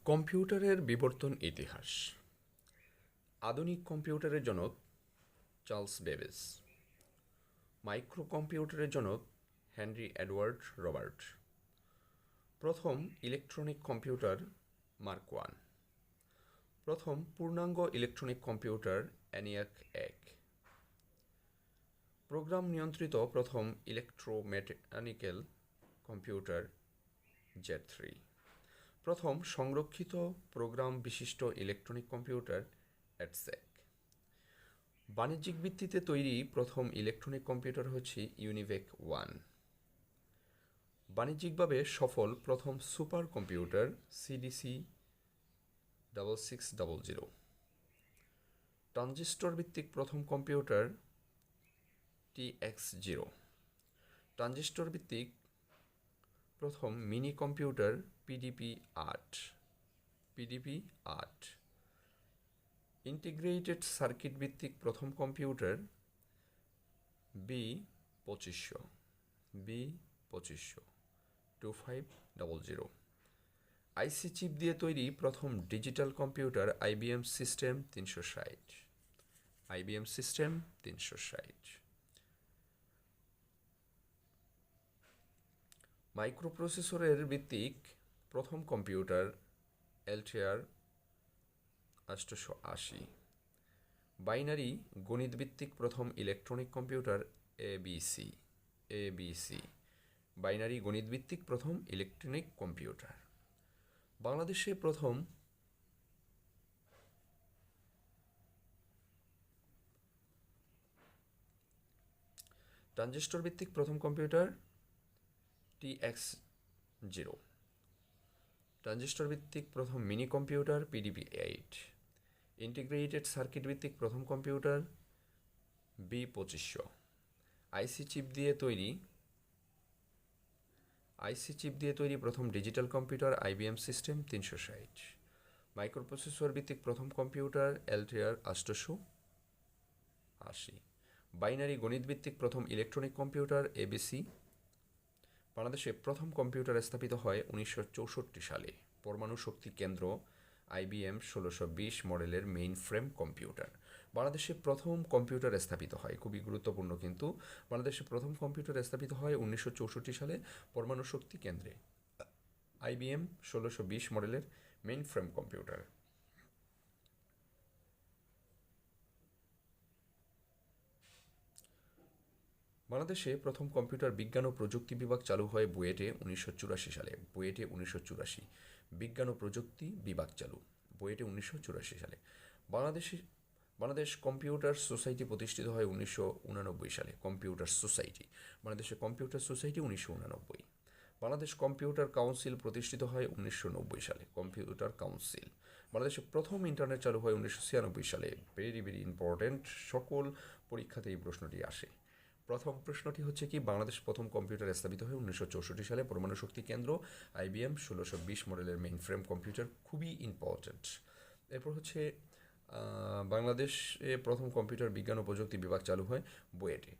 কম্পিউটারের বিবর্তন ইতিহাস। আধুনিক কম্পিউটারের জনক চার্লস বেবেজ। মাইক্রো কম্পিউটারের জনক হেনরি এডওয়ার্ড রবার্ট। প্রথম ইলেকট্রনিক কম্পিউটার মার্ক ওয়ান। প্রথম পূর্ণাঙ্গ ইলেকট্রনিক কম্পিউটার ENIAC 1। প্রোগ্রাম নিয়ন্ত্রিত প্রথম ইলেকট্রোমেকানিক্যাল কম্পিউটার Z3। প্রথম সংরক্ষিত প্রোগ্রাম বিশিষ্ট ইলেকট্রনিক কম্পিউটার ETSEC। বাণিজ্যিক ভিত্তিতে তৈরি প্রথম ইলেকট্রনিক কম্পিউটার হচ্ছে ইউনিভেক 1। বাণিজ্যিকভাবে সফল প্রথম সুপার কম্পিউটার CDC 6600। ট্রানজিস্টর ভিত্তিক প্রথম কম্পিউটার TX0। ট্রানজিস্টর ভিত্তিক প্রথম mini computer PDP-8। Integrated circuit ভিত্তিক প্রথম কম্পিউটার B2500। আইসি চিপ দিয়ে তৈরি প্রথম ডিজিটাল কম্পিউটার IBM সিস্টেম 360। মাইক্রোপ্রসেসরের ভিত্তিক প্রথম কম্পিউটার Altair 880। বাইনারি গণিত ভিত্তিক প্রথম ইলেকট্রনিক কম্পিউটার ABC। বাইনারি গণিত ভিত্তিক প্রথম ইলেকট্রনিক কম্পিউটার। বাংলাদেশে প্রথম ট্রানজিস্টর ভিত্তিক প্রথম কম্পিউটার TX0। ট্রানজিস্টর ভিত্তিক প্রথম mini computer PDP-8। Integrated circuit ভিত্তিক প্রথম কম্পিউটার B2500। আইসি চিপ দিয়ে তৈরি প্রথম digital computer IBM system 360। Microprocessor ভিত্তিক প্রথম কম্পিউটার Altair 880। বাইনারি গণিত ভিত্তিক প্রথম ইলেকট্রনিক কম্পিউটার ABC। বাংলাদেশে প্রথম কম্পিউটার স্থাপিত হয় 1964 সালে। পরমাণু শক্তি কেন্দ্র IBM 1620 মডেলের মেইন ফ্রেম কম্পিউটার। বাংলাদেশে প্রথম কম্পিউটার স্থাপিত হয়, খুবই গুরুত্বপূর্ণ কিন্তু, বাংলাদেশে প্রথম কম্পিউটার স্থাপিত হয় 1964 সালে পরমাণু শক্তি কেন্দ্রে IBM 1620 মডেলের মেইন ফ্রেম কম্পিউটার। বাংলাদেশে প্রথম কম্পিউটার বিজ্ঞান ও প্রযুক্তি বিভাগ চালু হয় বুয়েটে 1984 সালে। বুয়েটে 1984। বিজ্ঞান ও প্রযুক্তি বিভাগ চালু বুয়েটে 1984 সালে। বাংলাদেশ কম্পিউটার সোসাইটি প্রতিষ্ঠিত হয় 1989 সালে। বাংলাদেশে computer society 1989। Bangladesh computer council প্রতিষ্ঠিত হয় 1990 সালে। Computer council. বাংলাদেশে প্রথম ইন্টারনেট চালু হয় 1996 সালে। ভেরি ইম্পর্টেন্ট, সকল পরীক্ষাতে এই প্রশ্নটি আসে। প্রথম প্রশ্নটি হচ্ছে কি, বাংলাদেশ প্রথম কম্পিউটার স্থাপিত হয় 1964 সালে পরমাণু শক্তি কেন্দ্র IBM 1620 মডেলের মেইন ফ্রেম কম্পিউটার, খুবই ইম্পর্টেন্ট। এরপর হচ্ছে বাংলাদেশে প্রথম কম্পিউটার বিজ্ঞান ও প্রযুক্তি বিভাগ চালু হয় বুয়েটে।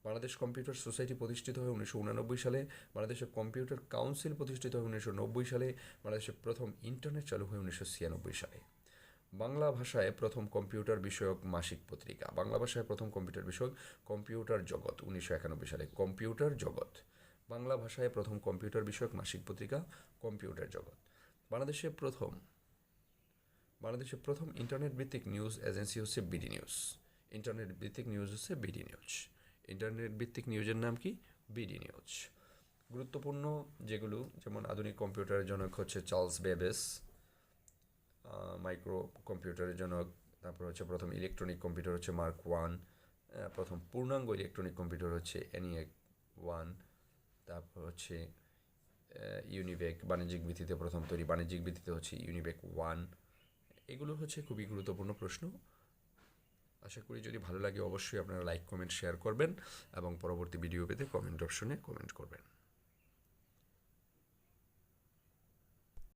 বাংলাদেশ কম্পিউটার সোসাইটি প্রতিষ্ঠিত হয় 1989 সালে। বাংলাদেশের কম্পিউটার কাউন্সিল প্রতিষ্ঠিত হয় 1990 সালে। বাংলাদেশের প্রথম ইন্টারনেট চালু হয় 1996 সালে। বাংলা ভাষায় প্রথম কম্পিউটার বিষয়ক মাসিক পত্রিকা। বাংলা ভাষায় প্রথম কম্পিউটার বিষয়ক কম্পিউটার জগৎ 1991 সালে। কম্পিউটার জগৎ। বাংলা ভাষায় প্রথম কম্পিউটার বিষয়ক মাসিক পত্রিকা কম্পিউটার জগৎ। বাংলাদেশে প্রথম ইন্টারনেট ভিত্তিক নিউজ এজেন্সি হচ্ছে বিডি নিউজ। ইন্টারনেট ভিত্তিক নিউজ হচ্ছে বিডি নিউজ। ইন্টারনেট ভিত্তিক নিউজের নাম কি? BD news. গুরুত্বপূর্ণ যেগুলো, যেমন আধুনিক কম্পিউটারের জনক হচ্ছে চার্লস বেবেজ, মাইক্রো কম্পিউটারের জনক। তারপর হচ্ছে প্রথম ইলেকট্রনিক কম্পিউটার হচ্ছে মার্ক ওয়ান। প্রথম পূর্ণাঙ্গ ইলেকট্রনিক কম্পিউটার হচ্ছে ENIAC 1। তারপর হচ্ছে ইউনিভেক, বাণিজ্যিক ভিত্তিতে প্রথম তৈরি, বাণিজ্যিক ভিত্তিতে হচ্ছে ইউনিভেক 1। এগুলো হচ্ছে খুবই গুরুত্বপূর্ণ প্রশ্ন। আশা করি যদি ভালো লাগে অবশ্যই আপনারা লাইক, কমেন্ট, শেয়ার করবেন এবং পরবর্তী ভিডিও পেতে কমেন্ট অপশনে কমেন্ট করবেন।